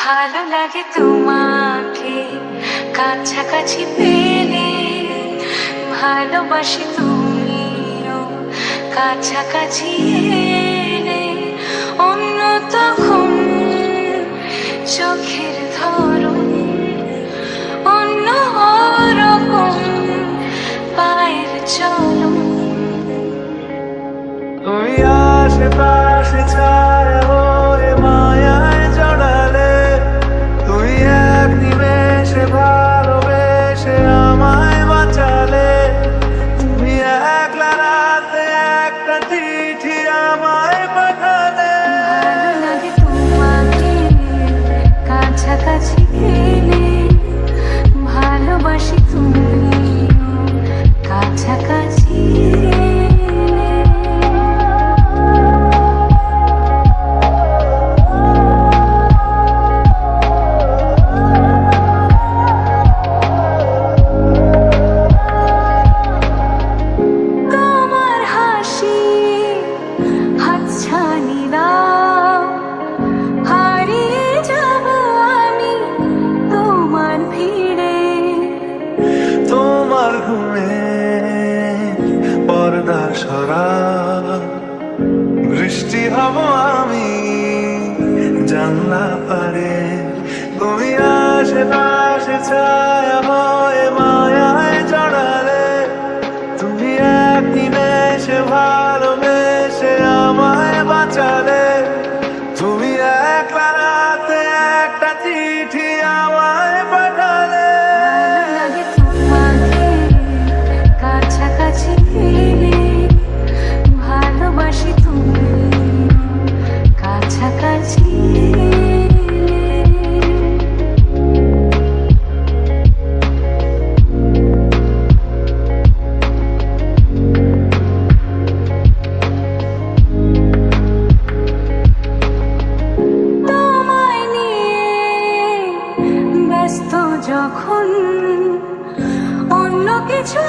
ভালো লাগে তোমাকে কাছাকাছি পেলে, ভালোবাসি তুমিও কাছাকাছি এলে। অন্য তখন চোখের ধরন অন্য রকম, পায়ের চলন। তুমি আশেপাশে ছায়া হয়ে মায়ায় জড়ালে, তুমি এক নিমেষে ভালোবেসে আমায় বাঁচালে। তুমি একলা রাতে একটা চিঠি আমায় পাঠালে। ভালো লাগে তোমাকে কাছাকাছি পেলে, ভালোবাসি তুমিও কাছাকাছি এলে। তোমার হাসি হাতছানি দাও, হারিয়ে যাব আমি তোমার ভিড়ে। তোমার ঘুমে পর্দা সরাও, বৃষ্টি হব আমি জানলা পারে। তুমি আশেপাশে ছায়া হয়ে মায়ায় জড়ালে, তুমি এক নিমেষে ভালোবেসে আমায় বাঁচালে। তুমি একলা রাতে একটা চিঠি আমায় পাঠালে। ভালো লাগে তোমাকে কাছাকাছি পেলে, ভালোবাসি তুমিও কাছাকাছি এলে। তোমায় নিয়ে ব্যস্ত যখন অন্য কিছু